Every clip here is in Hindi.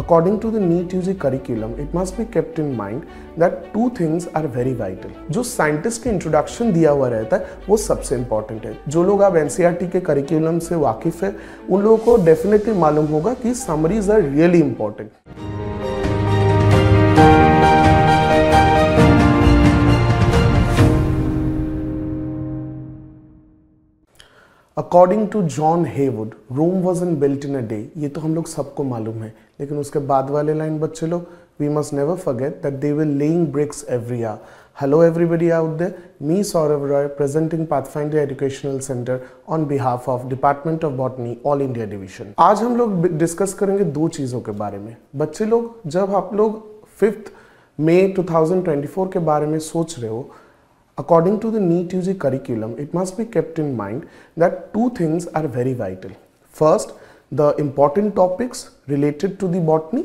According to the NEET UG curriculum, it must be kept in mind that two things are very vital. जो साइंटिस्ट के इंट्रोडक्शन दिया हुआ रहता है वो सबसे इंपॉर्टेंट है। जो लोग आप NCERT के करिकुलम से वाकिफ है उन लोगों को डेफिनेटली मालूम होगा कि summaries are really important. According to John Heywood, Rome wasn't built in a day. ये तो हम लोग सबको मालूम है, लेकिन उसके बाद वाले लाइन बच्चे लोग, we must never forget that they will laying bricks every year. Hello everybody out there, me Saurabh Roy presenting Pathfinder educational centre on behalf of department of botany all India division. आज हम लोग डिस्कस करेंगे दो चीज़ों के बारे में। बच्चे लोग, जब आप लोग 5 मई 2024 के बारे में सोच रहे हो, according to the NEET UG curriculum, it must be kept in mind that two things are very vital. First, the important topics related to the botany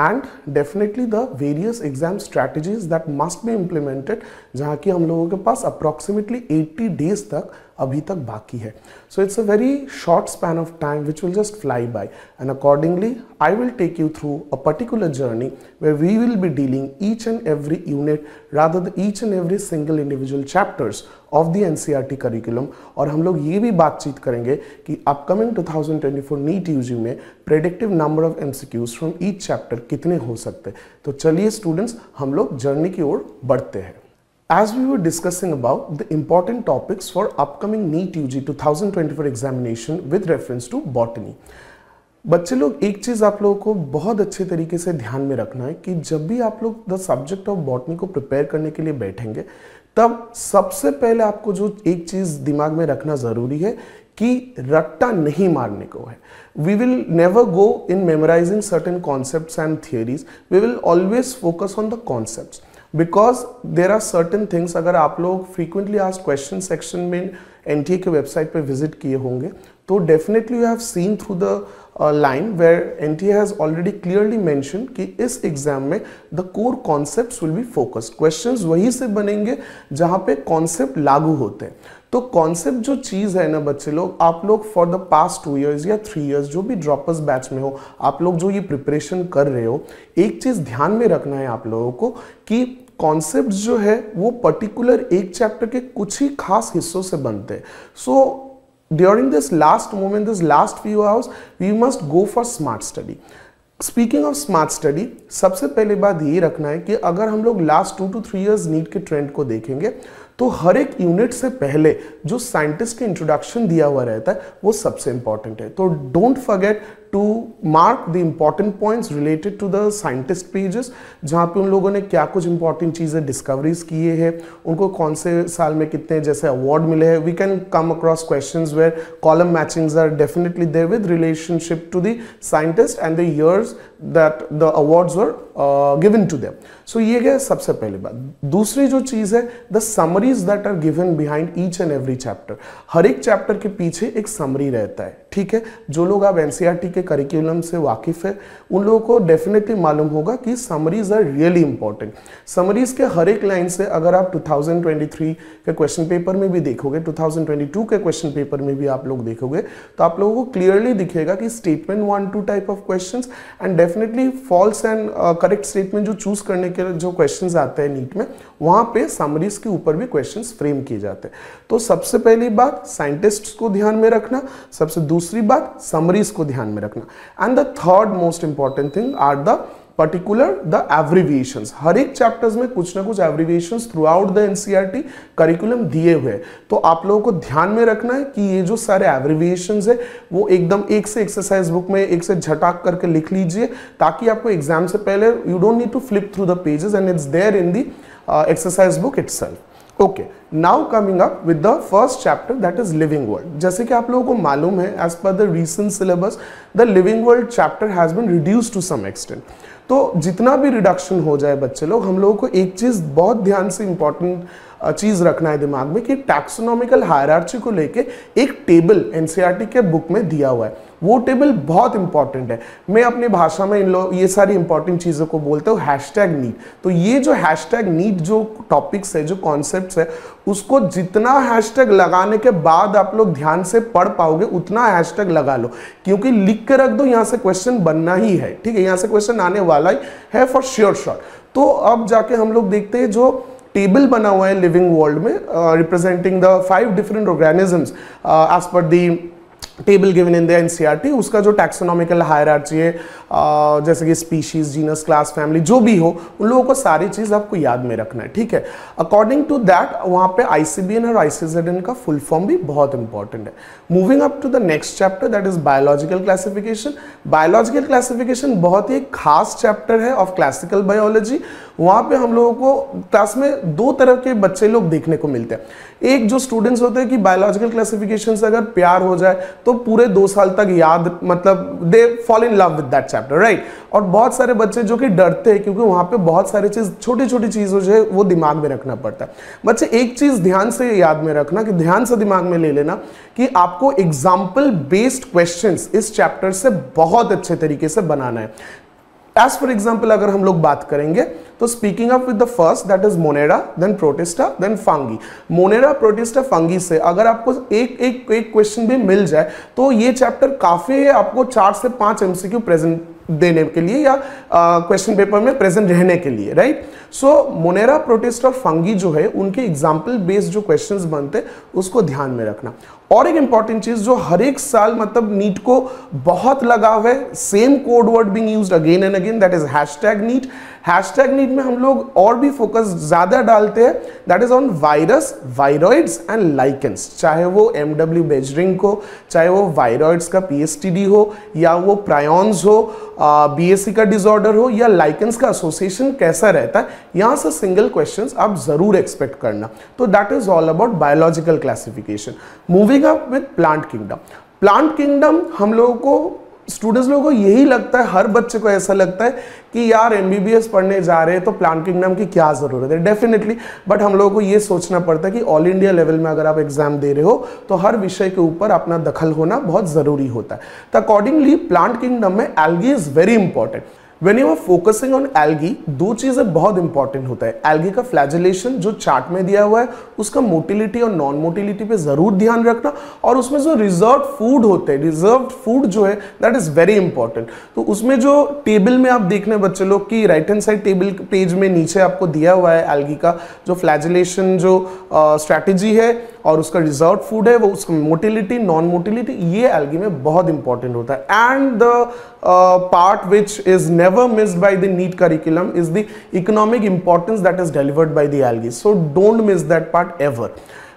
and definitely the various exam strategies that must be implemented, जहाँ की हम लोगों के पास approximately 80 days तक अभी तक बाकी है. So it's a very short span of time which will just fly by, and accordingly I will take you through a particular journey where we will be dealing each and every unit, rather than each and every single individual chapters of the NCERT curriculum. और हम लोग ये भी बातचीत करेंगे कि upcoming 2024 NEET UG में predictive number of MCQs from each chapter कितने हो सकते हैं. तो चलिए स्टूडेंट्स, हम लोग जर्नी की ओर बढ़ते हैं. As we were discussing about the important topics for upcoming NEET UG 2024 examination with reference to botany. बच्चे लोग, एक चीज़ आप लोगों को बहुत अच्छे तरीके से ध्यान में रखना है कि जब भी आप लोग द सब्जेक्ट ऑफ बॉटनी को प्रिपेयर करने के लिए बैठेंगे, तब सबसे पहले आपको जो एक चीज़ दिमाग में रखना ज़रूरी है कि रट्टा नहीं मारने को है. We will never go in memorizing certain concepts and theories. We will always focus on the concepts. Because there are certain things, अगर आप लोग frequently asked question section में NTA के वेबसाइट पे विजिट किए होंगे, तो definitely you have seen through the line where NTA has already clearly mentioned कि इस एग्जाम में the core concepts will be focused. Questions वहीं से बनेंगे जहाँ पे कॉन्सेप्ट लागू होते हैं. तो कॉन्सेप्ट जो चीज़ है ना बच्चे लोग, आप लोग फॉर द पास्ट 2 years या 3 years जो भी ड्रॉपर्स बैच में हो, आप लोग जो ये प्रिपरेशन कर रहे हो, एक चीज़ ध्यान में रखना है आप लोगों को कि कॉन्सेप्ट जो है वो पर्टिकुलर एक चैप्टर के कुछ ही खास हिस्सों से बनते हैं. सो during this last moment, this last few hours, we must go for smart study. Speaking of smart study, सबसे पहले बात ये रखना है कि अगर हम लोग लास्ट 2 to 3 years नीट के ट्रेंड को देखेंगे, तो हर एक यूनिट से पहले जो साइंटिस्ट के इंट्रोडक्शन दिया हुआ रहता है वो सबसे इंपॉर्टेंट है. तो don't forget to mark the important points related to the scientist pages, जहाँ पे उन लोगों ने क्या कुछ इंपॉर्टेंट चीज़ें डिस्कवरीज किए हैं, उनको कौन से साल में कितने जैसे अवार्ड मिले हैं. We can come across questions where column matchings are definitely there with relationship to the scientist and the years that the awards were given to them. So ये है सबसे पहली बात. दूसरी जो चीज़ है, the summaries that are given behind each and every chapter. हर एक चैप्टर के पीछे एक समरी रहता है, ठीक है. जो लोग आप NCERT के करिकुलम से वाकिफ है उन लोगों को डेफिनेटली मालूम होगा कि summaries are really important. Summaries के हर एक लाइन से अगर आप 2023 के क्वेश्चन पेपर में भी देखोगे, 2022 के क्वेश्चन पेपर में भी आप लोग देखोगे, तो आप लोगों को क्लियरली दिखेगा कि statement 1-2 type of questions and definitely false and correct statement जो चूज करने के जो क्वेश्चंस आते हैं नीट में, वहां पे समरीज के ऊपर भी क्वेश्चंस फ्रेम किए जाते हैं. तो सबसे पहली बात साइंटिस्ट्स को ध्यान में रखना, सबसे दूसरी बात समरीज को ध्यान में रखना, and the third most important thing are the particular the abbreviations. हर एक चैप्टर्स में कुछ ना कुछ abbreviations throughout the NCERT curriculum दिए हुए हैं. तो आप लोगों को ध्यान में रखना है कि ये जो सारे एब्रिविएशंस है वो एकदम एक से एक्सरसाइज बुक में एक से झटाक करके लिख लीजिए, ताकि आपको एग्जाम से पहले you don't need to flip through the pages and it's there in the exercise book itself. Okay, now coming up with the first chapter, that is living world. जैसे कि आप लोगों को मालूम है, as per the recent syllabus, the living world chapter has been reduced to some extent. तो जितना भी रिडक्शन हो जाए बच्चे लोग, हम लोगों को एक चीज़ बहुत ध्यान से इंपॉर्टेंट चीज रखना है दिमाग में कि टैक्सोनॉमिकल हायरार्ची को लेके एक टेबल एनसीईआरटी के बुक में दिया हुआ है, वो टेबल बहुत इंपॉर्टेंट है। मैं अपनी भाषा में ये सारी इंपॉर्टेंट चीजों को बोलते हूँ हैशटैग नीड। तो ये जो हैशटैग नीड जो टॉपिक्स है, जो कॉन्सेप्ट्स है, उसको जितना हैशटैग लगाने के बाद आप लोग ध्यान से पढ़ पाओगे उतना हैशटैग लगा लो, क्योंकि लिख के रख दो, यहां से क्वेश्चन बनना ही है, ठीक है, यहां से क्वेश्चन आने वाला ही है फॉर श्योर शॉट। तो अब जाके हम लोग देखते हैं जो टेबल बना हुआ है लिविंग वर्ल्ड में representing the 5 different organisms as per the table given in the NCERT, उसका जो टैक्सोनॉमिकल हायरार्ची है जैसे कि स्पीशीज, जीनस, क्लास, फैमिली, जो भी हो, उन लोगों को सारी चीज आपको याद में रखना है, ठीक है। अकॉर्डिंग टू दैट वहां पे आईसीबीएन और आईसीजेडएन का फुल फॉर्म भी बहुत इंपॉर्टेंट है। Moving up to the next chapter that is biological classification. Biological classification बहुत ही खास चैप्टर है ऑफ क्लासिकल बायोलॉजी। वहां पे हम लोगों को क्लास में 2 तरह के बच्चे लोग देखने को मिलते हैं। एक जो स्टूडेंट्स होते हैं कि बायोलॉजिकल क्लासिफिकेशन से अगर प्यार हो जाए तो पूरे 2 साल तक याद, मतलब they fall in love with that chapter, right. और बहुत सारे बच्चे जो कि डरते हैं क्योंकि वहां पे बहुत सारी चीज, छोटी छोटी चीजों जो है वो दिमाग में रखना पड़ता है। बच्चे एक चीज ध्यान से याद में रखना, कि ध्यान से दिमाग में ले लेना कि आपको एग्जाम्पल बेस्ड क्वेश्चंस इस चैप्टर से बहुत अच्छे तरीके से बनाना है। एज फॉर एग्जाम्पल अगर हम लोग बात करेंगे तो speaking up with the first that is Monera, then Protista, then Fungi. Monera, Protista, Fungi से अगर आपको एक क्वेश्चन भी मिल जाए तो ये चैप्टर काफी है आपको 4 से 5 एमसीक्यू प्रेजेंट देने के लिए या क्वेश्चन पेपर में प्रेजेंट रहने के लिए, राइट। सो मोनेरा, प्रोटिस्ट और फंगी जो है उनके एग्जाम्पल बेस्ड जो क्वेश्चंस बनते उसको ध्यान में रखना। और एक इंपॉर्टेंट चीज जो हर एक साल मतलब नीट को बहुत लगाव है, same code word being used again and again, that is hashtag NEET. Hashtag NEET में हम लोग और भी फोकस ज्यादा डालते हैं, that is on virus, viroids and lichens. चाहे वो एमडब्ल्यू बेजरिंग हो, चाहे वो वायरॉइड्स का पीएसटीडी हो, या वो प्रायॉन्स हो, बीएससी का डिसऑर्डर हो, या लाइकेंस का एसोसिएशन कैसा रहता है, यहां से सिंगल क्वेश्चंस आप जरूर एक्सपेक्ट करना। तो that is all about biological classification. Moving up with plant kingdom. Plant kingdom हम लोगों को, स्टूडेंट्स लोगों को यही लगता है, हर बच्चे को ऐसा लगता है कि यार एमबीबीएस पढ़ने जा रहे हैं तो प्लांट किंगडम की क्या जरूरत है, डेफिनेटली। बट हम लोगों को ये सोचना पड़ता है कि ऑल इंडिया लेवल में अगर आप एग्जाम दे रहे हो तो हर विषय के ऊपर अपना दखल होना बहुत जरूरी होता है। तो अकॉर्डिंगली प्लांट किंगडम में algae is very important. When you are focusing on algae, 2 चीजें बहुत इंपॉर्टेंट होता है। एल्गी का फ्लैजिलेशन जो चार्ट में दिया हुआ है उसका मोटिलिटी और नॉन मोटिलिटी पे जरूर ध्यान रखना, और उसमें जो रिजर्व फूड होते हैं, रिजर्व फूड जो है दैट इज वेरी इंपॉर्टेंट। तो उसमें जो टेबल में आप देखने बच्चे लोग की right hand side table page में नीचे आपको दिया हुआ है एल्गी का जो फ्लैजिलेशन जो स्ट्रैटेजी है और उसका रिजर्व फूड है, वो उसका मोटिलिटी, नॉन मोटिलिटी, ये एल्गी में बहुत इंपॉर्टेंट होता है। And the part which is never missed by the NEET curriculum is the economic importance that is delivered by the algae. So don't miss that part ever.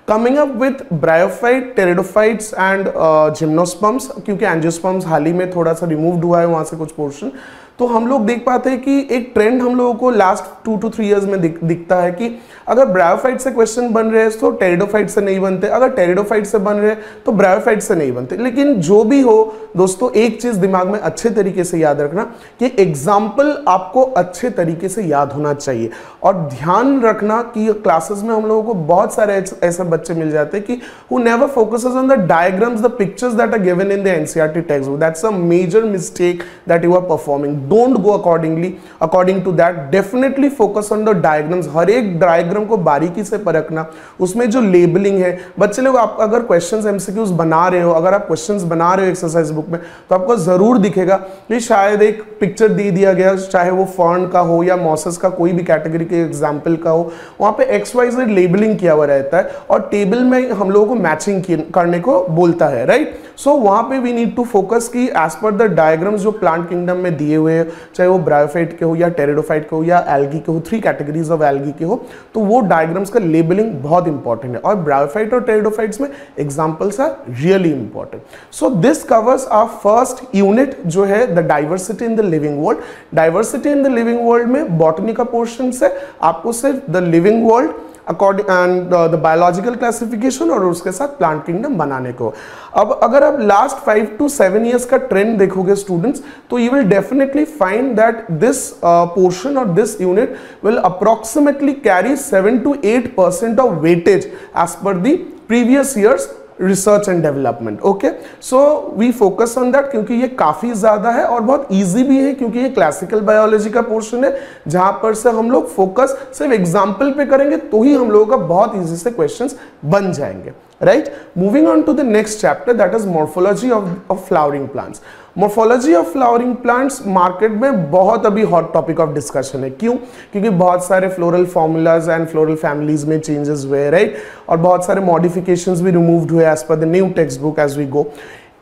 Coming up with bryophyte, pteridophytes and gymnosperms, क्योंकि angiosperms हाल ही में थोड़ा सा रिमूव्ड हुआ है वहां से कुछ पोर्शन, तो हम लोग देख पाते हैं कि एक ट्रेंड हम लोगों को लास्ट 2 to 3 इयर्स में दिखता है कि अगर ब्रायोफाइट से क्वेश्चन बन रहे हैं तो टेरिडोफाइट से नहीं बनते, अगर टेरिडोफाइट से बन रहे हैं तो ब्रायोफाइट से नहीं बनते। लेकिन जो भी हो दोस्तों, एक चीज दिमाग में अच्छे तरीके से याद रखना कि एग्जाम्पल आपको अच्छे तरीके से याद होना चाहिए, और ध्यान रखना कि क्लासेस में हम लोगों को बहुत सारे ऐसे बच्चे मिल जाते हैं कि who never focuses on the diagrams, the pictures that are given in the NCERT textbook. That's a major mistake that you are performing. Don't go according to that. Definitely focus on the diagrams. हर एक डायग्राम को बारीकी से परखना, उसमें जो लेबलिंग है, बच्चे लोग आप अगर क्वेश्चंस एमसीक्यूज बना रहे हो, अगर आप क्वेश्चंस बना रहे हो एक्सरसाइज बुक में, तो आपको जरूर दिखेगा कि शायद एक पिक्चर दे दिया गया, चाहे वो फर्न का हो या मॉसेस का कोई भी कैटेगरी के एग्जाम्पल का हो, वहां पे XYZ लेबलिंग किया हुआ रहता है और टेबल में हम लोगों को मैचिंग करने को बोलता है, राइट। सो वहां पे वी नीड टू फोकस की एज पर द डायग्राम्स जो प्लांट किंगडम में दिए हुए हैं, चाहे वो ब्रायोफाइट के हो या टेरिडोफाइट के हो या एल्गी के हो, 3 कैटेगरीज ऑफ एल्गी के हो, तो वो डायग्राम्स का लेबलिंग बहुत इंपॉर्टेंट है, और ब्रायोफाइट और टेरिडोफाइट्स में examples are really important. So this covers our first unit जो है the diversity in the living world. Diversity in the living world में बॉटनी का पोर्शन से आपको सिर्फ the living world, according and the biological classification और उसके साथ प्लांट किंगडम बनाने को। अब अगर आप लास्ट 5 to 7 years का ट्रेंड देखोगे स्टूडेंट्स, तो you will definitely find that this portion or this unit will approximately carry 7 to 8% of weightage as per the previous years research and development. Okay, so we focus on that क्योंकि ये काफी ज्यादा है और बहुत इजी भी है, क्योंकि ये क्लासिकल बायोलॉजी का पोर्शन है जहां पर से हम लोग फोकस सिर्फ एग्जाम्पल पे करेंगे तो ही हम लोगों का बहुत इजी से क्वेश्चंस बन जाएंगे, right. Moving on to the next chapter, that is morphology of flowering plants. Morphology of flowering plants market में बहुत अभी हॉट टॉपिक ऑफ डिस्कशन है। क्यों? क्योंकि बहुत सारे floral formulas and floral families में चेंजेस हुए, राइट, और बहुत सारे मॉडिफिकेशंस भी रिमूव्ड हुए as per the new textbook as we go.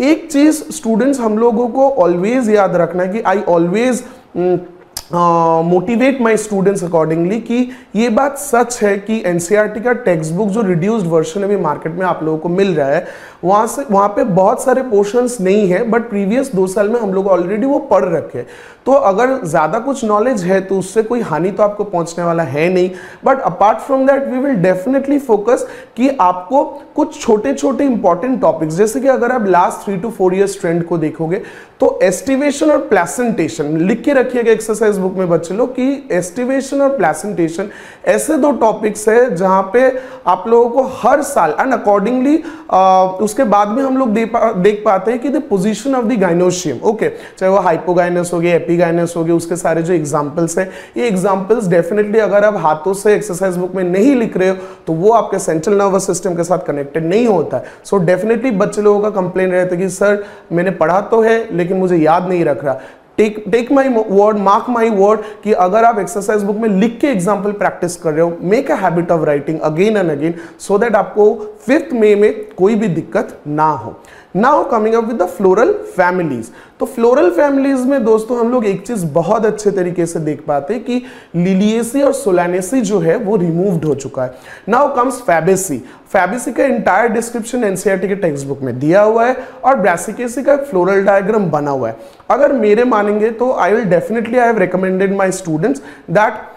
एक चीज स्टूडेंट्स हम लोगों को ऑलवेज याद रखना है कि I always motivate my students accordingly कि ये बात सच है कि एनसीईआरटी का टेक्स्ट बुक जो रिड्यूस्ड वर्जन अभी मार्केट में आप लोगों को मिल रहा है, वहां पे बहुत सारे पोर्शंस नहीं है, बट प्रीवियस 2 साल में हम लोग ऑलरेडी वो पढ़ रखे। तो अगर ज्यादा कुछ नॉलेज है तो उससे कोई हानि तो आपको पहुंचने वाला है नहीं, but apart from that we will definitely focus कि आपको कुछ छोटे छोटे इंपॉर्टेंट टॉपिक्स, जैसे कि अगर आप लास्ट 3 to 4 years ट्रेंड को देखोगे तो एस्टिवेशन और प्लेसेंटेशन लिख के रखिएगा एक्सरसाइज बुक में बच्चे लोग कि एस्टिवेशन और प्लेसेंटेशन ऐसे 2 टॉपिक्स है जहां पे आप लोगों को हर साल एंड अकॉर्डिंगली उसके बाद में हम लोग देख पाते हैं कि the position of the gynoecium, okay, चाहे वो हाइपोगाइनस हो गया, एपिगाइनस हो गया, उसके सारे जो एग्जांपल्स हैं, ये एग्जांपल्स डेफिनेटली अगर आप हाथों से एक्सरसाइज बुक में नहीं लिख रहे हो तो वो आपके सेंट्रल नर्वस सिस्टम के साथ कनेक्टेड नहीं होता है। सो डेफिनेटली बच्चे लोगों का कंप्लेन रहता है कि सर मैंने पढ़ा तो है लेकिन मुझे याद नहीं रख रहा। Take my word, mark my word कि अगर आप एक्सरसाइज बुक में लिख के एग्जाम्पल प्रैक्टिस कर रहे हो, make a habit of writing again and again so that आपको 5th May में कोई भी दिक्कत ना हो। Now coming up with the floral families. तो फ्लोरल फैमिलीज में दोस्तों हम लोग एक चीज बहुत अच्छे तरीके से देख पाते हैं कि लिलिएसी और सोलानेसी जो है वो रिमूव्ड हो चुका है। Now comes Fabaceae. फैबेसी का इंटायर डिस्क्रिप्शन एनसीईआरटी के टेक्स्ट बुक में दिया हुआ है और ब्रासिकेसी का फ्लोरल डायग्राम बना हुआ है। अगर मेरे मानेंगे तो I will definitely I have recommended my students that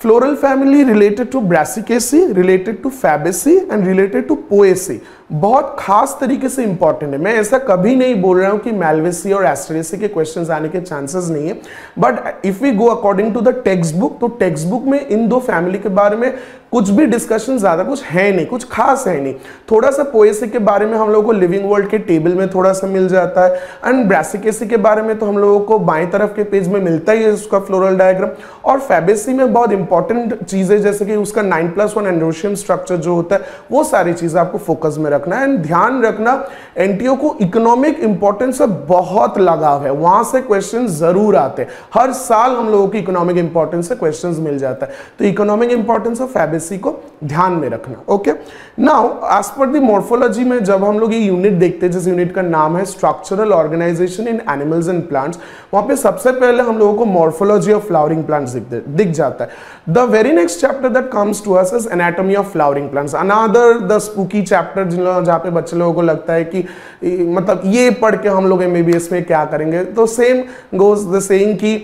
floral family related to Brassicaceae, related to Fabaceae and related to Poaceae बहुत खास तरीके से इंपॉर्टेंट है। मैं ऐसा कभी नहीं बोल रहा हूं कि Malvaceae और Asteraceae के क्वेश्चंस आने के चांसेस नहीं है, but if we go according to the textbook तो टेक्स्ट बुक में इन 2 फैमिली के बारे में कुछ भी डिस्कशन ज्यादा कुछ है नहीं, कुछ खास है नहीं। थोड़ा सा Poaceae के बारे में हम लोगों को लिविंग वर्ल्ड के टेबल में थोड़ा सा मिल जाता है एंड Brassicaceae के बारे में तो हम लोगों को बाएं तरफ के पेज में मिलता ही है उसका फ्लोरल डायग्राम। और Fabaceae में बहुत इंपॉर्टेंट चीजें जैसे कि उसका 9+1 एंड्रोशियम स्ट्रक्चर जो होता है, वो सारी चीजें आपको फोकस में रखना है। एंड ध्यान रखना एनटीओ को इकोनॉमिक इंपॉर्टेंस से बहुत लगाव है, वहां से क्वेश्चन जरूर आते हैं। हर साल हम लोगों की इकोनॉमिक इंपॉर्टेंस से क्वेश्चंस मिल जाता है, तो इकोनॉमिक इंपॉर्टेंस ऑफ फैबेसी को ध्यान में रखना। Okay, now as per the morphology में जब हम लोग ये यूनिट देखते हैं, जिस यूनिट का नाम है structural organisation in animals and plants, वहां पे सबसे पहले हम लोगों को मॉर्फोलॉजी ऑफ फ्लावरिंग प्लांट्स दिख जाता है। The very next chapter that comes to us is anatomy of flowering plants, another the spooky chapter जहां पे बच्चे लोगों को लगता है कि मतलब ये पढ़ के हम लोग एमबीबीएस में क्या करेंगे। तो सेम गोज द सेइंग कि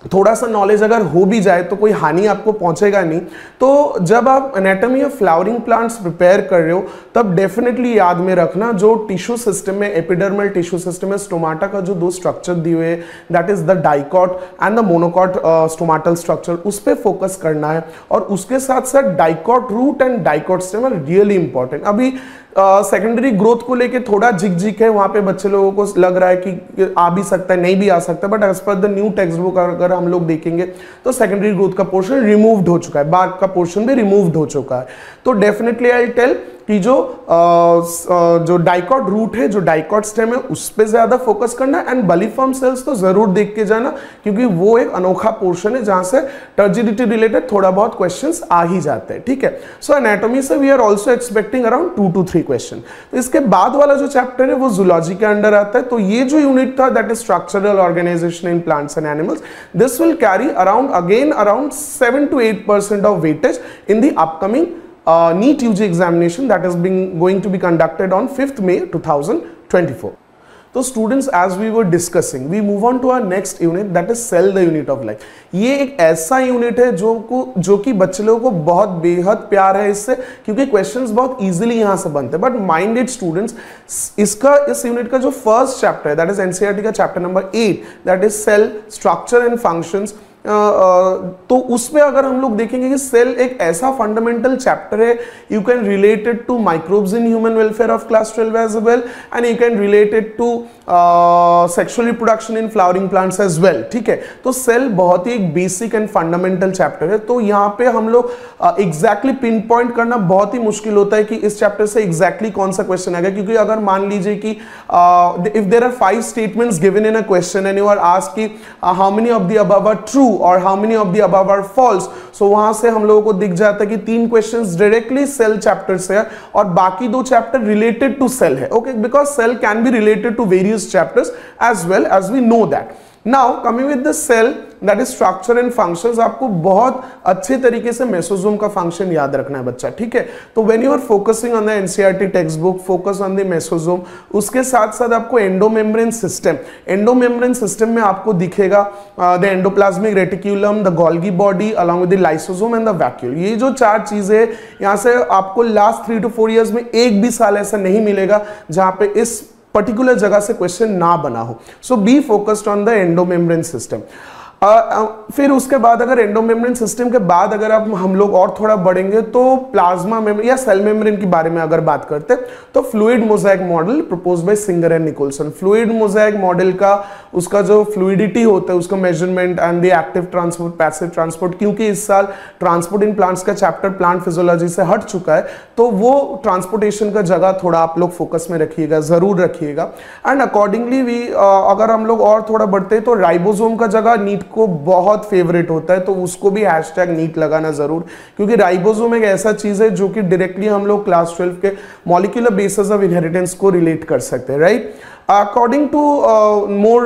थोड़ा सा नॉलेज अगर हो भी जाए तो कोई हानि आपको पहुंचेगा नहीं। तो जब आप anatomy of flowering plants prepare कर रहे हो तब डेफिनेटली याद में रखना जो टिश्यू सिस्टम में, एपिडर्मल टिश्यू सिस्टम में स्टोमाटा का जो 2 स्ट्रक्चर दिए हुए, that is the dicot and the monocot stomatal structure, उस पर फोकस करना है। और उसके साथ साथ dicot root and dicot stem are really important. अभी सेकेंडरी ग्रोथ को लेके थोड़ा झिकझिक है, वहां पे बच्चे लोगों को लग रहा है कि आ भी सकता है, नहीं भी आ सकता, but as per the new textbook अगर हम लोग देखेंगे तो सेकेंडरी ग्रोथ का पोर्शन रिमूव्ड हो चुका है, बार्क का पोर्शन भी रिमूव्ड हो चुका है। तो डेफिनेटली आई टेल कि जो डाइकॉट रूट है, जो डाइकॉट स्टेम है, उस पे ज्यादा फोकस करना एंड बलिफॉर्म सेल्स तो जरूर देख के जाना, क्योंकि वो एक अनोखा पोर्शन है जहां से टर्जिडिटी रिलेटेड थोड़ा बहुत क्वेश्चंस आ ही जाते हैं। ठीक है, सो एनाटॉमी से we are also expecting around 2 to 3 question. तो इसके बाद वाला जो चैप्टर है वो जूलॉजी के अंडर आता है। तो ये जो यूनिट था that is structural organisation in plants and animals, this will carry around 7 to 8% of weightage in the upcoming NEET UG examination that is going to be conducted on 5th May 2024. तो students, as we were discussing, we move on to our next unit, that is cell the unit of life. ये एक ऐसा यूनिट है जो कि बच्चे लोगों को बहुत बेहद प्यार है इससे, क्योंकि क्वेश्चंस बहुत इजीली यहां से बनते हैं। बट माइंडेड स्टूडेंट्स, इस यूनिट का जो फर्स्ट चैप्टर है, दैट इज एनसीईआरटी का chapter number 8, that is cell structure and functions. तो उसमें अगर हम लोग देखेंगे कि सेल एक ऐसा फंडामेंटल चैप्टर है, you can relate it to microbes in human welfare of class 12 as well, and you can relate it to sexual reproduction in flowering plants as well. ठीक है, तो सेल बहुत ही एक बेसिक एंड फंडामेंटल चैप्टर है। तो यहाँ पे हम लोग एग्जैक्टली पिन पॉइंट करना बहुत ही मुश्किल होता है कि इस चैप्टर से एग्जैक्टली कौन सा क्वेश्चन आएगा, क्योंकि अगर मान लीजिए कि if there are 5 statements given in a question and you are asked कि how many of the above are true or how many of the above are false, so वहां से हम लोगों को दिख जाता है कि 3 क्वेश्चंस डायरेक्टली सेल चैप्टर से है और बाकी 2 चैप्टर रिलेटेड टू सेल है। Okay, because cell can be related to various chapters as well as we know that. Now coming with the cell, that is structure and functions, आपको बहुत अच्छे तरीके से मेसोसोम का फंक्शन याद रखना है बच्चा। ठीक है, तो when you are focusing on the NCERT textbook, focus on the mesosome, उसके साथ साथ आपको एंडोमेम्ब्रेन सिस्टम में आपको दिखेगा the endoplasmic reticulum, the Golgi body along with the lysosome and the vacuole। ये जो 4 चीजें यहाँ से आपको लास्ट 3 to 4 years में एक भी साल ऐसा नहीं मिलेगा जहां पे इस पर्टिकुलर जगह से क्वेश्चन ना बना हो। So be focused on the endomembrane system. फिर उसके बाद अगर एंडोमेम्ब्रेन सिस्टम के बाद अगर हम लोग और थोड़ा बढ़ेंगे तो प्लाज्मा मेम्ब्रेन या सेल मेम्ब्रेन के बारे में अगर बात करते हैं तो fluid mosaic model proposed by Singer and Nicolson. Fluid mosaic model का उसका जो फ्लूइडिटी होता है उसका measurement and the active transport, passive transport, क्योंकि इस साल ट्रांसपोर्ट इन प्लांट्स का चैप्टर प्लांट फिजियोलॉजी से हट चुका है, तो वो ट्रांसपोर्टेशन का जगह थोड़ा आप लोग फोकस में रखिएगा, जरूर रखिएगा। एंड अकॉर्डिंगली वी अगर हम लोग और थोड़ा बढ़ते हैं तो राइबोसोम का जगह नीट को बहुत फेवरेट होता है, तो उसको भी हैशटैग नीट लगाना जरूर, क्योंकि राइबोसोम एक ऐसा चीज है जो कि डायरेक्टली हम लोग क्लास 12 के मॉलिक्यूलर बेसिस ऑफ इनहेरिटेंस को रिलेट कर सकते हैं, right. According to more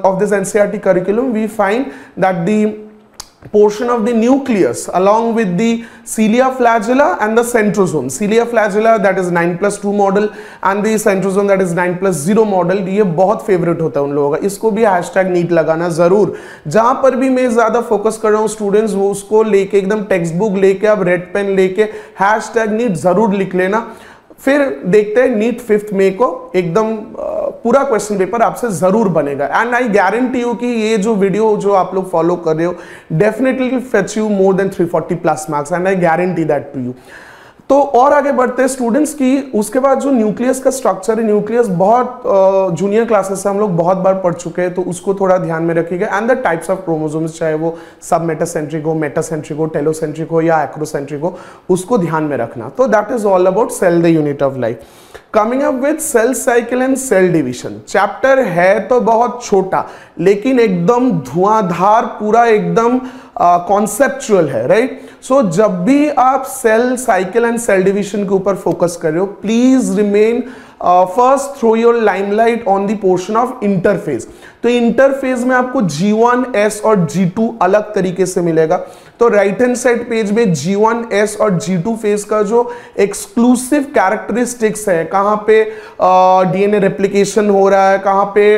of this NCERT curriculum, we find that the portion of the nucleus along with the cilia flagella and the centrosome, cilia flagella that is 9+2 model and the centrosome that is 9+0 model, ये बहुत फेवरेट होता है उन लोगों का, इसको भी हैशटैग नीट लगाना जरूर। जहां पर भी मैं ज्यादा फोकस कर रहा हूँ स्टूडेंट्स, वो उसको लेके एकदम टेक्स्ट बुक लेके आप रेड पेन लेके हैशटैग नीट जरूर लिख लेना। फिर देखते हैं नीट 5 मई को एकदम पूरा क्वेश्चन पेपर आपसे जरूर बनेगा, एंड आई गारंटी यू कि ये जो वीडियो जो आप लोग फॉलो कर रहे हो definitely fetch you more than 340+ marks, and I guarantee that to you. तो और आगे बढ़ते हैं स्टूडेंट्स की, उसके बाद जो न्यूक्लियस का स्ट्रक्चर है, न्यूक्लियस बहुत जूनियर क्लासेस से हम लोग बहुत बार पढ़ चुके हैं, तो उसको थोड़ा ध्यान में रखिएगा। And the types of chromosomes, चाहे वो सब मेटासेंट्रिक हो, मेटासेंट्रिक हो, टेलोसेंट्रिक हो या एक्रोसेंट्रिक हो, उसको ध्यान में रखना। तो that is all about cell the unit of life. Coming up with cell cycle and cell division, chapter है तो बहुत छोटा लेकिन एकदम धुआंधार, पूरा एकदम कॉन्सेप्चुअल है, राइट। सो जब भी आप cell cycle and cell division के ऊपर फोकस कर रहे हो, please remain first throw your limelight on the portion of interphase. तो इंटरफेज में आपको G1, S और G2 अलग तरीके से मिलेगा। तो राइट हैंड साइड पेज में G1, S और G2 फेज का जो एक्सक्लूसिव कैरेक्टरिस्टिक्स है, कहां पे DNA रेप्लिकेशन हो रहा है, कहां पे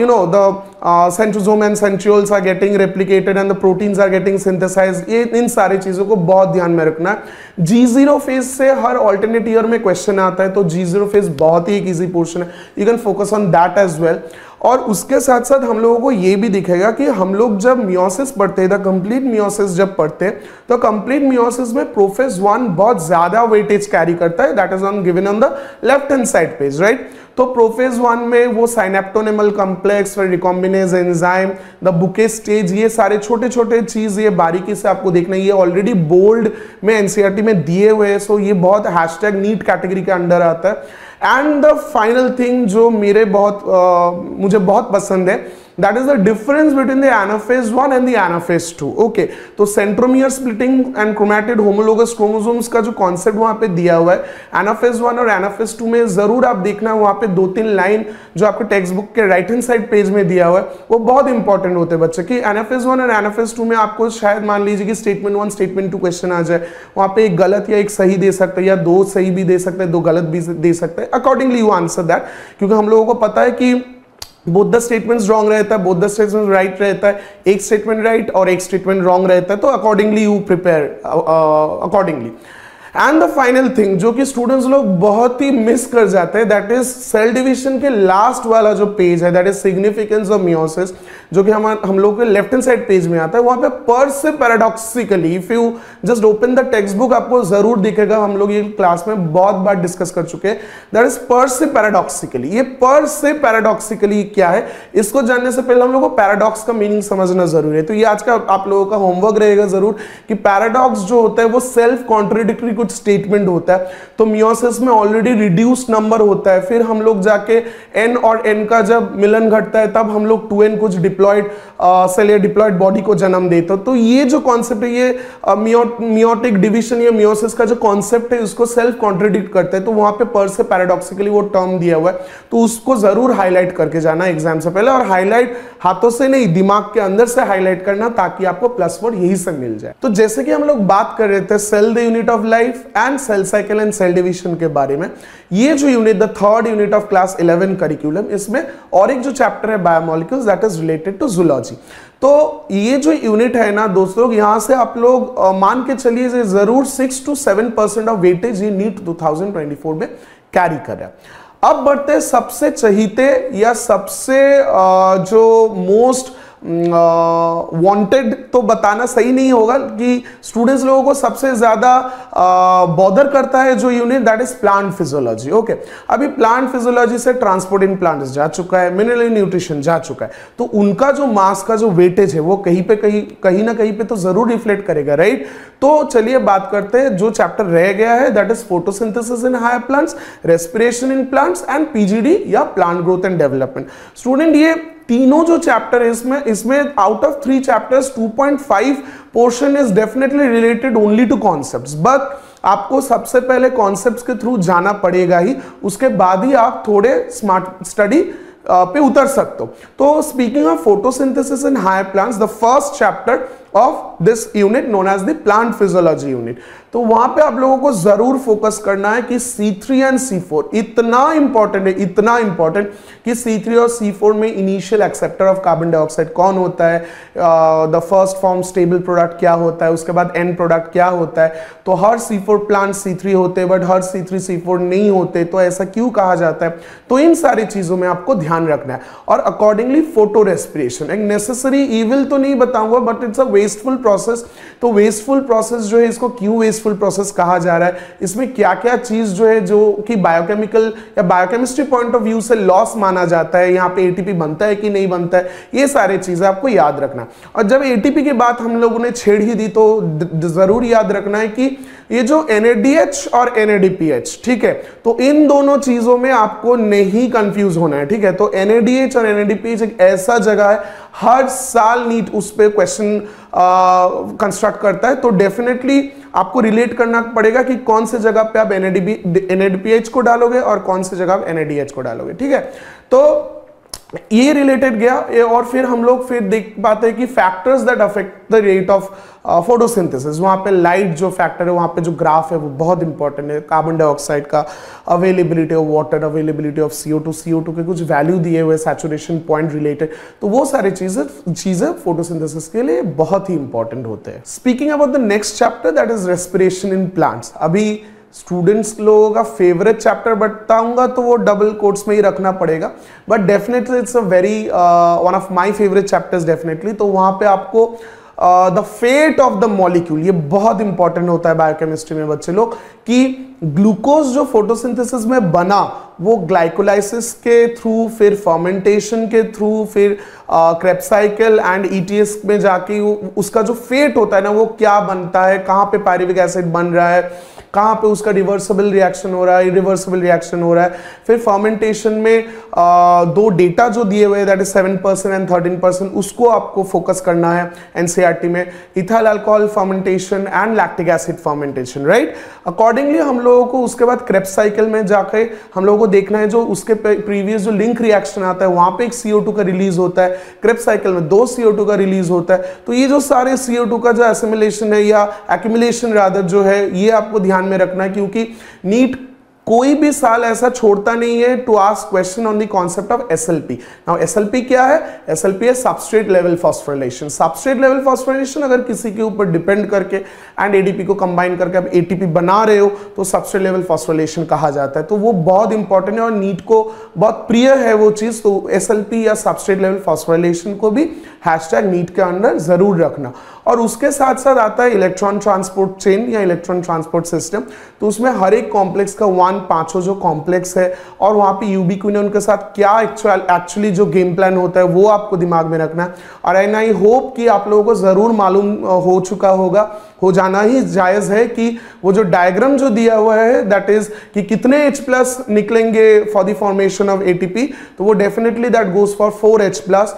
you know the centrosome and centrioles are getting replicated and the proteins are getting synthesised, ये इन सारी चीजों को बहुत ध्यान में रखना है। G0 फेज से हर ऑल्टरनेट ईयर में क्वेश्चन आता है, तो G0 फेज बहुत ही एक इजी पोर्शन है, you can focus on that as well. और उसके साथ साथ हम लोगों को ये भी दिखेगा कि हम लोग जब मियोसिस पढ़ते हैं, द कंप्लीट मियोसिस जब पढ़ते हैं, तो कंप्लीट मियोसिस में प्रोफेज 1 बहुत ज्यादा वेटेज कैरी करता है, that is on given on the left hand side page, right. तो प्रोफेज 1 में वो साइनेप्टोनेमल कॉम्प्लेक्स, फिर recombinase enzyme, the bouquet stage, ये सारे छोटे छोटे चीज ये बारीकी से आपको देखना है, ये ऑलरेडी बोल्ड में एनसीईआरटी में दिए हुए हैं, सो ये बहुत हैशटैग नीट कैटेगरी के अंडर आता है। एंड द फाइनल थिंग जो मुझे बहुत पसंद है, that is the difference between the anaphase 1 and the anaphase 2। Okay, तो centromere splitting and chromatid homologous chromosomes का जो कॉन्सेप्ट वहां पे दिया हुआ है एनाफेज 1 और एनाफेज 2 में, जरूर आप देखना वहां पे 2-3 लाइन जो आपके टेक्स्ट बुक के राइट हैंड साइड पेज में दिया हुआ है वो बहुत इंपॉर्टेंट होते हैं बच्चे, कि एनाफेज 1 और एनाफेज 2 में आपको शायद मान लीजिए कि स्टेटमेंट 1 स्टेटमेंट 2 क्वेश्चन आ जाए, वहां पे एक गलत या एक सही दे सकते हैं, या 2 सही भी दे सकते हैं, 2 गलत भी दे सकते हैं, अकॉर्डिंगली यू आंसर दैट, क्योंकि हम लोगों को पता है कि बोथ द स्टेटमेंट्स रॉन्ग रहता है, बोथ द स्टेटमेंट्स राइट रहता है, एक स्टेटमेंट राइट और एक स्टेटमेंट रॉन्ग रहता है, तो accordingly you prepare accordingly. And the final thing जो कि स्टूडेंट्स लोग बहुत ही मिस कर जाते हैं, दैट इज सेल डिवीजन के लास्ट वाला जो पेज है, that is significance of meiosis, जो कि हम लोग के लेफ्ट हैंड साइड पेज में आता है। वहां पे पर से paradoxically if you just open the text book आपको जरूर दिखेगा, हम लोग ये क्लास में बहुत बार डिस्कस कर चुके हैं, दैट इज पर से पैराडॉक्सिकली। ये पर से पैराडॉक्सिकली क्या है, इसको जानने से पहले हम लोग को पैराडॉक्स का मीनिंग समझना जरूरी है। तो ये आज का आप लोगों का होमवर्क रहेगा जरूर, कि पैराडॉक्स जो होता है वो सेल्फ कॉन्ट्राडिक्टरी कुछ स्टेटमेंट होता है। तो मियोसिस में ऑलरेडी रिड्यूस्ड नंबर होता है, फिर हम लोग जाके n और n का जब मिलन घटता है तब हम लोग 2n कुछ डिप्लॉयड सेल या डिप्लॉयड बॉडी को जन्म देता है। तो ये जो कॉन्सेप्ट है, ये मियोटिक डिवीजन या मियोसिस का जो कॉन्सेप्ट है उसको सेल्फ कॉन्ट्राडिक्ट करता है। तो वहां पे पर से पैराडॉक्सिकली वो टर्म दिया हुआ है, तो उसको जरूर हाईलाइट करके जाना एग्जाम से पहले, और हाईलाइट हाथों से नहीं दिमाग के अंदर से हाईलाइट करना, ताकि आपको +1 यही से मिल जाए। तो जैसे कि हम लोग बात कर रहे थे cell the unit of life and cell cycle and cell division के बारे में, ये जो unit the third unit of class 11 curriculum, इसमें और एक जो चैप्टर है biomolecules, that is related to zoology. तो ये जो यूनिट है ना दोस्तों, यहां से आप लोग मान के चलिए जरूर 6 to 7% ऑफ वेटेज ये नीट 2024 में कैरी कर रहा है। अब बढ़ते सबसे चहीते या सबसे जो मोस्ट वांटेड तो बताना सही नहीं होगा, कि स्टूडेंट्स लोगों को सबसे ज्यादा बॉदर करता है जो unit, that is plant physiology. Okay, अभी प्लांट फिजियोलॉजी से ट्रांसपोर्ट इन प्लांट्स जा चुका है, मिनरल न्यूट्रिशन जा चुका है, तो उनका जो मास का जो वेटेज है वो कहीं ना कहीं पे तो जरूर रिफ्लेक्ट करेगा, राइट। तो चलिए बात करते हैं जो चैप्टर रह गया है, that is photosynthesis in higher plants, respiration in plants and PGD या plant growth and development. Student ये तीनों जो चैप्टर है इसमें out of 3 chapters 2.5 portion is definitely related only to concepts, but आपको सबसे पहले कॉन्सेप्ट्स के थ्रू जाना पड़ेगा ही, उसके बाद ही आप थोड़े स्मार्ट स्टडी पे उतर सकते हो। तो speaking of photosynthesis in higher plants, the first chapter of this unit known as the plant physiology unit, तो वहां पे आप लोगों को जरूर फोकस करना है कि C3 एंड C4 इतना इंपॉर्टेंट है, इतना इंपॉर्टेंट कि C3 और C4 में initial acceptor of carbon dioxide कौन होता है, the first form stable product क्या होता है, उसके बाद एंड प्रोडक्ट क्या होता है। तो हर C4 प्लांट C3 होते हैं, बट हर C3 C4 नहीं होते, तो ऐसा क्यों कहा जाता है। तो इन सारी चीजों में आपको ध्यान रखना है, और अकॉर्डिंगली फोटो रेस्पिरेशन एक नेसेसरी इविल तो नहीं बताऊंगा, but it's a wasteful process. तो वेस्टफुल प्रोसेस जो है, इसको क्यों वेस्टफुल प्रोसेस कहा जा रहा है, इसमें क्या क्या चीज जो है जो कि बायोकेमिकल या बायोकेमिस्ट्री पॉइंट ऑफ व्यू से लॉस माना जाता है, यहाँ पे एटीपी बनता है कि नहीं बनता है, ये सारी चीजें आपको याद रखना। और जब एटीपी की बात हम लोगों ने छेड़ ही दी, तो जरूर याद रखना है कि ये जो NADH और NADPH, ठीक है, तो इन दोनों चीजों में आपको नहीं कंफ्यूज होना है, ठीक है। तो NADH और NADPH एक ऐसा जगह है, हर साल नीट उस पे क्वेश्चन कंस्ट्रक्ट करता है, तो डेफिनेटली आपको रिलेट करना पड़ेगा कि कौन से जगह पे आप NADPH को डालोगे और कौन से जगह आप NADH को डालोगे, ठीक है। तो ये रिलेटेड गया, और फिर हम लोग फिर देख पाते हैं कि factors that affect the rate of photosynthesis, वहां पे लाइट जो फैक्टर है, वहां पे जो ग्राफ है वो बहुत इंपॉर्टेंट है। कार्बन डाइऑक्साइड का availability of water, availability of CO2 के कुछ वैल्यू दिए हुए, सैचुरेशन पॉइंट रिलेटेड, तो वो सारी चीजें फोटोसिंथेसिस के लिए बहुत ही इंपॉर्टेंट होते हैं। Speaking about the next chapter, that is respiration in plants. अभी स्टूडेंट्स लोगों का फेवरेट चैप्टर बताऊंगा तो वो डबल कोट्स में ही रखना पड़ेगा, but definitely it's a very one of my favourite chapters definitely. तो वहां पे आपको the fate of the molecule, ये बहुत इंपॉर्टेंट होता है बायोकेमिस्ट्री में बच्चे लोग, कि ग्लूकोज जो फोटोसिंथेसिस में बना वो ग्लाइकोलाइसिस के थ्रू, फिर फर्मेंटेशन के थ्रू, फिर क्रेब्स साइकिल एंड ETS में जाके उसका जो फेट होता है ना, वो क्या बनता है, कहाँ पे पायरुविक एसिड बन रहा है, कहाँ पे उसका रिवर्सिबल रिएक्शन हो रहा है, इरिवर्सिबल रिएक्शन हो रहा है। फिर फर्मेंटेशन में दो डेटा जो दिए हुए दैट इज 7% एंड 13%, उसको आपको फोकस करना है एनसीईआरटी में, ethyl alcohol fermentation and lactic acid fermentation, right. Accordingly हम लोगों को उसके बाद क्रेब्स साइकिल में जाके हम लोगों को देखना है जो उसके प्रीवियस जो लिंक रिएक्शन आता है वहां पे एक CO2 का रिलीज होता है, क्रेब्स साइकिल में 2 CO2 का रिलीज होता है। तो ये जो सारे CO2 का जो एसिमिलेशन है या एक्यूमुलेशन रादर जो है, ये आपको ध्यान में रखना है, क्योंकि नीट कोई भी साल ऐसा छोड़ता नहीं है to ask question on the concept of SLP। Now SLP क्या है? SLP है substrate level phosphorylation. Substrate level phosphorylation अगर किसी के ऊपर डिपेंड करके एंड ADP को कंबाइन करके आप ATP बना रहे हो तो सबस्ट्रेट लेवल फॉस्फोराइलेशन कहा जाता है। तो वो बहुत इंपॉर्टेंट है और नीट को बहुत प्रिय है वो चीज। तो SLP या सबस्ट्रेट लेवल फॉस्फोराइलेशन को भी हैशटैग नीट के अंदर जरूर रखना। और उसके साथ साथ आता है इलेक्ट्रॉन ट्रांसपोर्ट चेन या इलेक्ट्रॉन ट्रांसपोर्ट सिस्टम। तो उसमें हर एक कॉम्प्लेक्स का 1/5 जो कॉम्प्लेक्स है और वहां पे यूबिक्विनोन के साथ क्या एक्चुअली जो गेम प्लान होता है वो आपको दिमाग में रखना है। और आई होप कि आप लोगों को जरूर मालूम हो चुका होगा, हो जाना ही जायज है कि वो जो डायग्राम जो दिया हुआ है दैट इज कि कितने H+ निकलेंगे for the formation of ATP, तो वो definitely that goes for 4H+,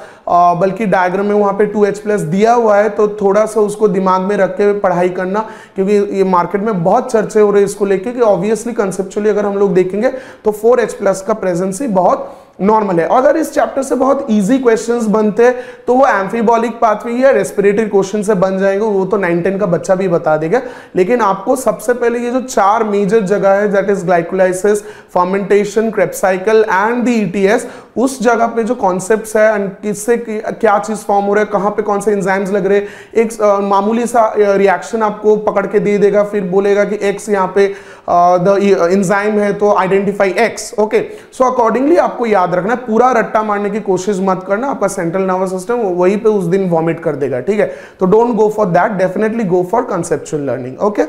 बल्कि डायग्राम में वहां पे 2H+ दिया हुआ है। तो थोड़ा सा उसको दिमाग में रख के पढ़ाई करना, क्योंकि ये मार्केट में बहुत चर्चे हो रहे हैं इसको लेके कि ऑब्वियसली कंसेप्चुअली अगर हम लोग देखेंगे तो 4H+ का प्रेजेंस ही बहुत नॉर्मल है। अगर इस चैप्टर से बहुत इजी क्वेश्चंस बनते हैं तो वो एम्फीबॉलिक पाथवे या रेस्पिरेटरी क्वेश्चन से बन जाएंगे, वो तो 9-10 का बच्चा भी बता देगा। लेकिन आपको सबसे पहले ये जो 4 मेजर जगह है that is glycolysis, fermentation, Krebs cycle and the ETS, उस जगह पे जो कॉन्सेप्ट्स है, किससे क्या चीज फॉर्म हो रहा है, कहां पे कौन से एंजाइम्स लग रहे हैं, एक मामूली सा रिएक्शन आपको पकड़ के दे देगा, फिर बोलेगा कि X यहाँ पे द एंजाइम है तो identify X। Okay, so accordingly आपको याद रखना है, पूरा रट्टा मारने की कोशिश मत करना, आपका सेंट्रल नर्वस सिस्टम वहीं पे उस दिन वॉमिट कर देगा, ठीक है। तो don't go for that, definitely go for conceptual learning. Okay,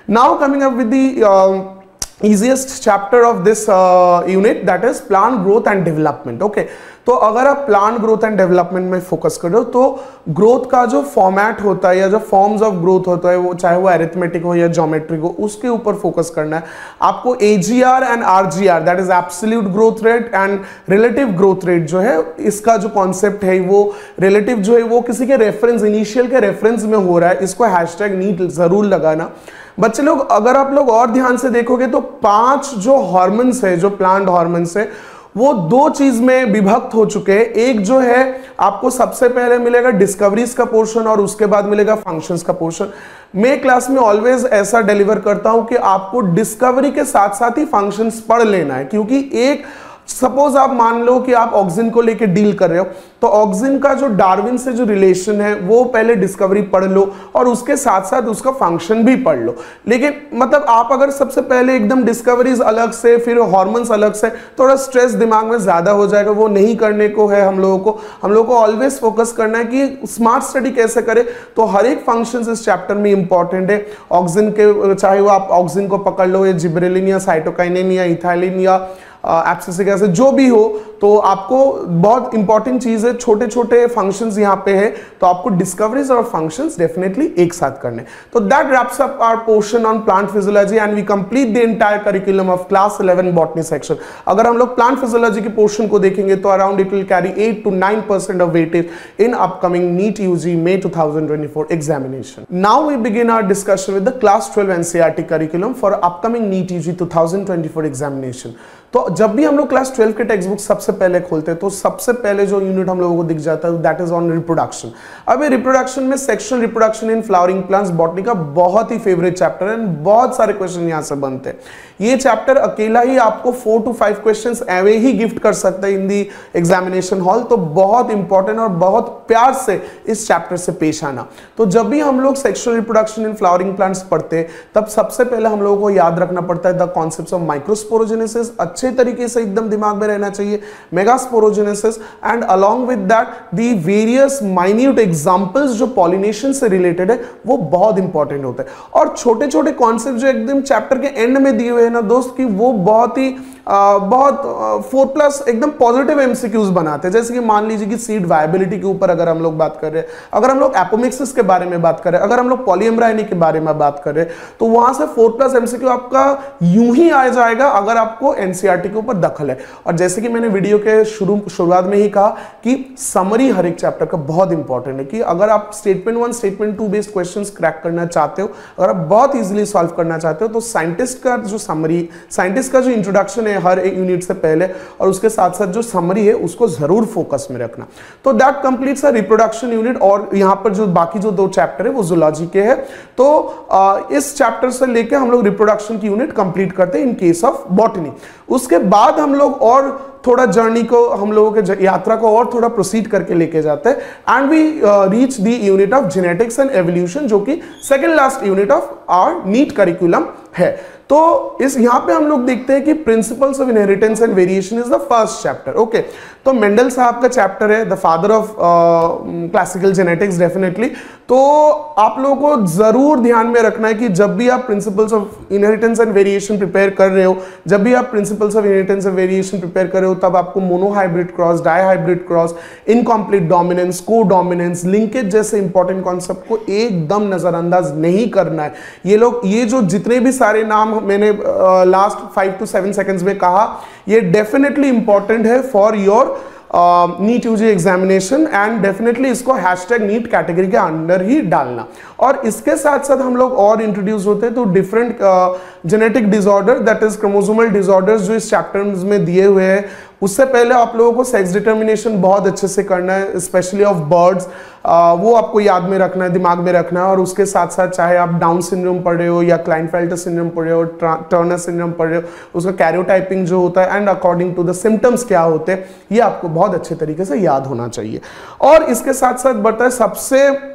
now coming up with the easiest chapter of this unit, that is plant growth and development। okay, तो अगर आप प्लांट ग्रोथ एंड डेवलपमेंट में फोकस कर रहे हो तो ग्रोथ का जो फॉर्मेट होता है या जो फॉर्म्स ऑफ ग्रोथ होता है, वो चाहे वो अरिथमेटिक हो या ज्योमेट्रिक हो, उसके ऊपर फोकस करना है आपको। AGR and RGR that is absolute growth rate and relative growth rate जो है, इसका जो कॉन्सेप्ट है वो रिलेटिव जो है वो किसी के रेफरेंस, इनिशियल के रेफरेंस में हो रहा है, इसको हैशटैग नीट जरूर लगाना। बच्चे लोग अगर आप लोग और ध्यान से देखोगे तो 5 जो हार्मोन्स है, जो प्लांट हार्मोन्स है, वो 2 चीज में विभक्त हो चुके हैं। एक जो है आपको सबसे पहले मिलेगा डिस्कवरीज का पोर्शन और उसके बाद मिलेगा फंक्शंस का पोर्शन। मैं क्लास में ऑलवेज ऐसा डिलीवर करता हूं कि आपको डिस्कवरी के साथ साथ ही फंक्शंस पढ़ लेना है, क्योंकि एक सपोज आप मान लो कि आप ऑक्सिन को लेके डील कर रहे हो, तो ऑक्सिन का जो डार्विन से जो रिलेशन है वो पहले डिस्कवरी पढ़ लो और उसके साथ साथ उसका फंक्शन भी पढ़ लो। लेकिन मतलब आप अगर सबसे पहले एकदम डिस्कवरीज अलग से फिर हार्मोन्स अलग से, थोड़ा स्ट्रेस दिमाग में ज्यादा हो जाएगा, वो नहीं करने को है हम लोगों को ऑलवेज फोकस करना है कि स्मार्ट स्टडी कैसे करें। तो हर एक फंक्शन इस चैप्टर में इंपॉर्टेंट है। ऑक्सिन के चाहे वो आप ऑक्सिन को पकड़ लो या जिब्रेलिन या साइटोकाइनिन या इथाइलिन या एब्सिसिक एसिड जो भी हो, तो आपको बहुत इंपॉर्टेंट चीज है, छोटे छोटे फंक्शंस यहाँ पे है, तो आपको डिस्कवरीज और फंक्शंस डेफिनेटली एक साथ करने। तो that wraps up our portion on plant physiology and we complete the entire curriculum of class 11 botany section. अगर हम लोग प्लांट फिजियोलॉजी के पोर्शन को देखेंगे तो around it will carry 8 to 9% of weightage in upcoming NEET UG May 2024 examination. Now we begin our discussion with the class 12 NCERT curriculum for upcoming NEET UG 2024 examination. तो जब भी हम लोग क्लास 12 के टेक्स्ट बुक सबसे पहले खोलते हैं तो सबसे पहले जो यूनिट हम लोगों को दिख जाता है दैट इज ऑन रिप्रोडक्शन। अब ये रिप्रोडक्शन में sexual reproduction in flowering plants botany का बहुत ही फेवरेट चैप्टर है, बहुत सारे क्वेश्चन यहां से बनते हैं। ये चैप्टर अकेला ही आपको 4 to 5 क्वेश्चंस एवे ही गिफ्ट कर सकता है इन दी एग्जामिनेशन हॉल। तो बहुत इंपॉर्टेंट और बहुत प्यार से इस चैप्टर से पेश आना। तो जब भी हम लोग sexual reproduction in flowering plants पढ़ते हैं तब सबसे पहले हम लोगों को याद रखना पड़ता है द कॉन्सेप्ट्स ऑफ माइक्रोस्पोरोजेनेसिस, अच्छे तरीके से एकदम दिमाग में रहना चाहिए, megasporogenesis and along with that the various minute examples जो पॉलिनेशन से रिलेटेड है वो बहुत इंपॉर्टेंट होता है। और छोटे छोटे कॉन्सेप्ट जो एकदम चैप्टर के एंड में दिए हुए हैं ना दोस्त, कि वो बहुत ही बहुत 4+ एकदम पॉजिटिव एमसीक्यूज बनाते हैं। जैसे कि मान लीजिए कि सीड वायबिलिटी के ऊपर अगर हम लोग बात कर रहे हैं, अगर हम लोग एपोमिक्सिस के बारे में बात कर रहे हैं, अगर हम लोग पॉलीएम्ब्रायनी के बारे में बात कर रहे हैं, तो वहां से 4+ एमसीक्यू आपका यूं ही आ जाएगा अगर आपको एनसीईआरटी के ऊपर दखल है। और जैसे कि मैंने वीडियो के शुरुआत में ही कहा कि समरी हर एक चैप्टर का बहुत इंपॉर्टेंट है, कि अगर आप statement 1 statement 2 based questions crack करना चाहते हो, अगर आप बहुत इजीली सॉल्व करना चाहते हो, तो साइंटिस्ट का जो समरी, साइंटिस्ट का जो इंट्रोडक्शन है हर एक यूनिट से पहले, और उसके साथ साथ जो समरी है उसको जरूर फोकस में रखना। तो that completes a reproduction unit. और यहां पर जो बाकी जो 2 चैप्टर है वो जूलॉजी के हैं। तो इस चैप्टर से लेके हम लोग रिप्रोडक्शन की यूनिट कंप्लीट करते हैं इन केस ऑफ बॉटनी। उसके बाद हम लोग और थोड़ा जर्नी को, हम लोगों के यात्रा को और थोड़ा प्रोसीड करके लेके जाते हैं, and we reach the unit of genetics and evolution, जो कि second last unit of our NEET curriculum है। तो इस यहां पे हम लोग देखते हैं कि principles of inheritance and variation is the first chapter. Okay, तो मेंडल साहब का चैप्टर है, the father of classical genetics definitely. तो आप लोगों को जरूर ध्यान में रखना है कि जब भी आप principles of inheritance and variation prepare कर रहे हो, जब भी आप principles of inheritance and variation prepare कर रहे हो, तब आपको monohybrid cross, dihybrid cross, incomplete dominance, को डोमिनेंस, लिंकेज जैसे इंपॉर्टेंट कॉन्सेप्ट को एकदम नजरअंदाज नहीं करना है। ये जो जितने भी सारे नाम मैंने लास्ट 5 to 7 सेकेंड्स में कहा, ये डेफिनेटली इंपॉर्टेंट है for your NEET UG examination, and definitely इसको हैशटैग नीट कैटेगरी के अंडर ही डालना। और इसके साथ साथ हम लोग और इंट्रोड्यूस होते हैं तो different genetic disorder, that is chromosomal disorders, जो इस चैप्टर्स में दिए हुए हैं। उससे पहले आप लोगों को सेक्स डिटर्मिनेशन बहुत अच्छे से करना है, स्पेशली ऑफ बर्ड्स, वो आपको याद में रखना है, दिमाग में रखना है। और उसके साथ साथ चाहे आप डाउन सिंड्रोम पढ़ रहे हो या क्लाइनफेल्टर सिंड्रोम पढ़ रहे हो, टर्नर सिंड्रोम पढ़ रहे हो, उसका कैरियोटाइपिंग जो होता है and according to the symptoms क्या होते हैं, ये आपको बहुत अच्छे तरीके से याद होना चाहिए। और इसके साथ साथ बढ़ता है सबसे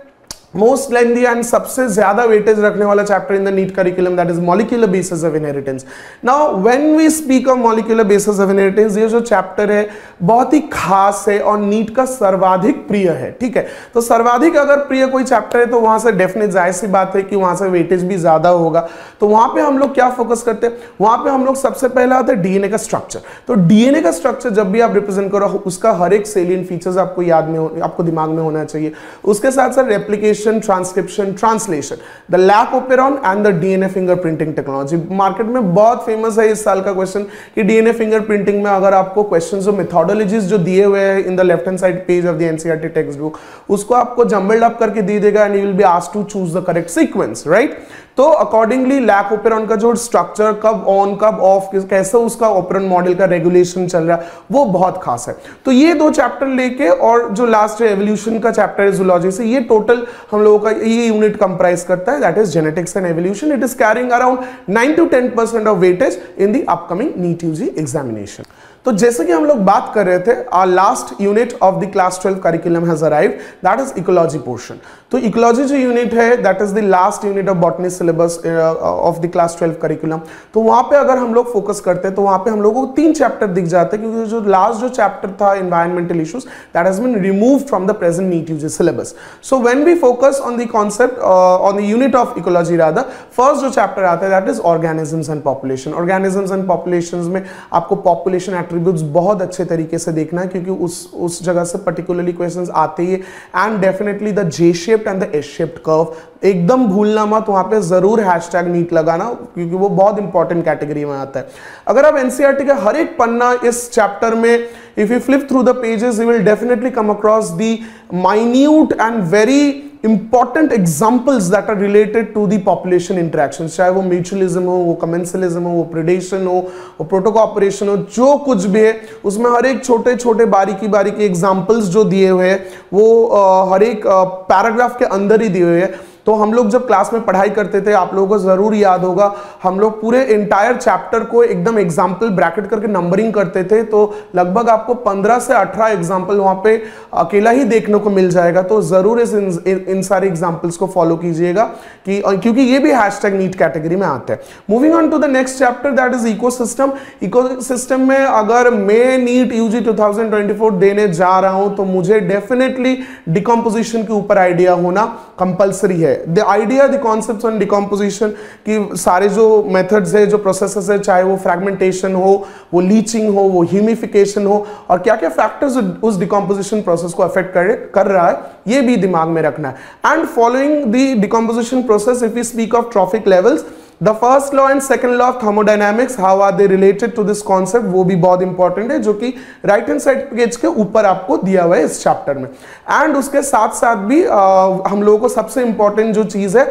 मोस्ट लेंथी एंड सबसे ज्यादा वेटेज रखने वाला chapter in the NEET curriculum, that is molecular basis of inheritance. Now when we speak of molecular basis of inheritance, ये जो चैप्टर है बहुत ही खास है और नीट का सर्वाधिक प्रिय है। ठीक है, तो सर्वाधिक अगर प्रिय कोई चैप्टर है तो वहां से डेफिनेट जाहिर सी बात है कि वहां से वेटेज भी ज्यादा होगा। तो वहां पे हम लोग क्या फोकस करते हैं, वहां पे हम लोग सबसे पहले आते हैं डीएनए का स्ट्रक्चर। तो डीएनए का स्ट्रक्चर जब भी आप रिप्रेजेंट करो, उसका हर एक सेलियन फीचर्स आपको याद में, आपको दिमाग में होना चाहिए। उसके साथ साथ replication, transcription, translation, the lac operon and the DNA fingerprinting technology. Market में बहुत फेमस है इस साल का क्वेश्चन कि डीएनए फिंगरप्रिंटिंग में अगर आपको क्वेश्चंस जो मेथोडोलॉजीज जो दिए हुए हैं in the left hand side page of the NCERT text book, उसको आपको जंबल्ड अप करके दे देगा and you will be asked to choose the correct sequence, right. तो अकॉर्डिंगली लैक ओपेरॉन का जो स्ट्रक्चर, कब ऑन कब ऑफ, कैसे उसका ओपेरॉन मॉडल का रेगुलेशन चल रहा है, वो बहुत खास है। तो ये 2 चैप्टर लेके और जो लास्ट एवोल्यूशन का चैप्टर है जूलॉजी से, ये टोटल हम लोगों का ये यूनिट कंप्राइज करता है, that is genetics and evolution. It is carrying around 9 to 10% of weightage in the upcoming NEET UG examination. तो जैसे कि हम लोग बात कर रहे थे, our last unit of the class 12 curriculum has arrived, that is ecology portion। तो इकोलॉजी जो यूनिट है, that is the last unit of botany syllabus of the class 12 curriculum. तो वहां पे अगर हम लोग फोकस करते हैं तो वहां पे हम लोगों को 3 चैप्टर दिख जाते हैं, क्योंकि जो लास्ट जो चैप्टर था environmental issues, that has been removed from the present NEET UG syllabus. So when we focus on the concept on the unit of ecology, rather first जो चैप्टर आता है that is organisms and population. Organisms and populations में आपको पॉपुलेशन एट्रीब्यूट्स बहुत अच्छे तरीके से देखना है, क्योंकि उस जगह से पर्टिकुलरली क्वेश्चंस आते ही, and definitely the J shaped and the S shaped curve एकदम भूलना मत, वहां पे जरूर हैशटैग नीट लगाना, क्योंकि वो बहुत इंपॉर्टेंट कैटेगरी में आता है। अगर आप एनसीईआरटी का हर एक पन्ना इस चैप्टर में, if you flip through the pages, you will definitely come across the minute and very important examples that are related to the population interactions, चाहे वो म्यूचुअलिज्म हो, वो कमेंसलिज्म हो, वो प्रेडेशन हो, वो प्रोटोकॉपरेशन हो, जो कुछ भी है उसमें हर एक छोटे छोटे बारीकी एग्जाम्पल्स जो दिए हुए हैं वो हर एक पैराग्राफ के अंदर ही दिए हुए हैं। तो हम लोग जब क्लास में पढ़ाई करते थे, आप लोगों को जरूर याद होगा, हम लोग पूरे एंटायर चैप्टर को एकदम एग्जाम्पल ब्रैकेट करके नंबरिंग करते थे, तो लगभग आपको 15 से 18 एग्जाम्पल वहां पे अकेला ही देखने को मिल जाएगा। तो जरूर इन सारे एग्जाम्पल्स को फॉलो कीजिएगा, क्योंकि ये भी हैशटैग नीट कैटेगरी में आते हैं। Moving on to the next chapter, that is ecosystem. Ecosystem में अगर मैं नीट यूजी 2024 देने जा रहा हूं तो मुझे डेफिनेटली डिकम्पोजिशन के ऊपर आइडिया होना कंपल्सरी है। है। The idea, the concepts on decomposition कि सारे जो मेथड्स है, जो प्रोसेसेस है, चाहे वो फ्रैगमेंटेशन हो, वो लीचिंग हो, वो ह्यूमिफिकेशन हो, और क्या क्या फैक्टर्स उस डिकम्पोजिशन प्रोसेस को अफेक्ट कर रहा है, ये भी दिमाग में रखना है। And following the decomposition process, if we speak of trophic levels, the first law and second law of thermodynamics, how are they related to this concept, वो भी बहुत इंपॉर्टेंट है, जो कि राइट हैंड साइड पेज के ऊपर आपको दिया हुआ है इस चैप्टर में। एंड उसके साथ साथ भी हम लोगों को सबसे इंपॉर्टेंट जो चीज है,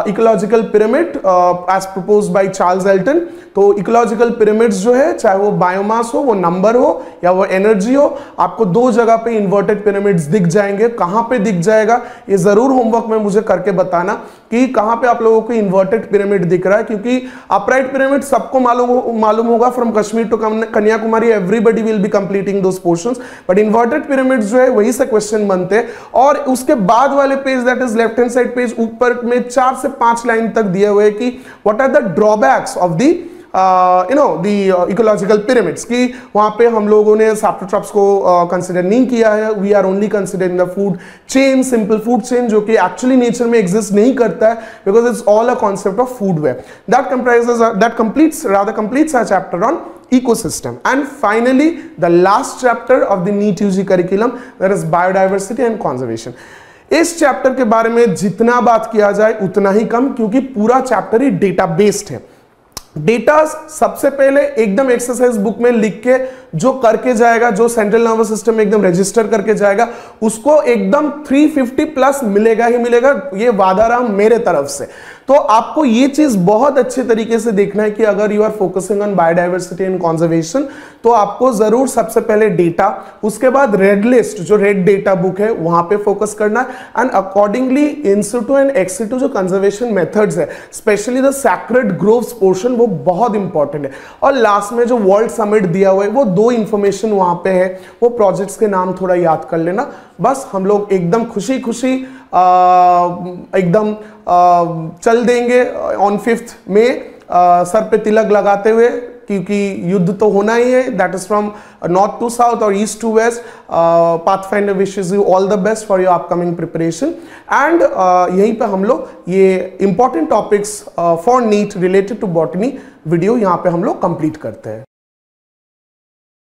ecological pyramid as proposed by Charles Elton. तो इकोलॉजिकल पिरामिड्स जो है, चाहे वो बायोमास हो, वो नंबर हो, या वो एनर्जी हो, आपको दो जगह पे इन्वर्टेड पिरामिड्स दिख जाएंगे। कहां पे दिख जाएगा ये जरूर होमवर्क में मुझे करके बताना कि कहां पे आप लोगों को इन्वर्टेड पिरामिड दिख रहा है, क्योंकि अपराइट पिरामिड सबको मालूम होगा, from Kashmir to Kanyakumari everybody will be completing those portions, but inverted pyramids जो है वही से क्वेश्चन बनते हैं। और उसके बाद वाले page, that is left hand side page, ऊपर में 4 से 5 लाइन तक दिए हुए कि what are the drawbacks of the ecological pyramids, की वहां पे हम लोगों ने सैप्रोट्रॉप्स को कंसिडर नहीं किया है। We are only considering the food chain, simple food chain, जो कि एक्चुअली नेचर में एग्जिस्ट नहीं करता है, because it's all a concept of food web. That completes our chapter on ecosystem. And finally, the last chapter of the NEET UG curriculum, that is biodiversity and conservation. इस चैप्टर के बारे में जितना बात किया जाए उतना ही कम, क्योंकि पूरा चैप्टर ही डेटा बेस्ड है। डेटा सबसे पहले एकदम एक्सरसाइज बुक में लिख के जो करके जाएगा, जो सेंट्रल नर्वस सिस्टम में एकदम रजिस्टर करके जाएगा, उसको एकदम 350 प्लस मिलेगा ही मिलेगा, ये वादा रहा मेरे तरफ से। तो आपको ये चीज बहुत अच्छे तरीके से देखना है कि अगर you are focusing on biodiversity and conservation, तो आपको जरूर सबसे पहले डेटा, उसके बाद रेड लिस्ट जो रेड डेटा बुक है वहां पे फोकस करना है, and accordingly in situ and ex situ जो कंजर्वेशन मेथड्स है, specially the sacred groves portion, वो बहुत इंपॉर्टेंट है। और लास्ट में जो वर्ल्ड समिट दिया हुआ है, वो 2 इंफॉर्मेशन वहां पे है, वो प्रोजेक्ट्स के नाम थोड़ा याद कर लेना। बस हम लोग एकदम खुशी खुशी एकदम चल देंगे ऑन 5th में सर पे तिलक लगाते हुए, क्योंकि युद्ध तो होना ही है। That is from north to south और east to west. Pathfinder wishes you all the best for your upcoming preparation. And यहीं पे हम लोग ये important topics for NEET related to botany video यहाँ पे हम लोग कंप्लीट करते हैं।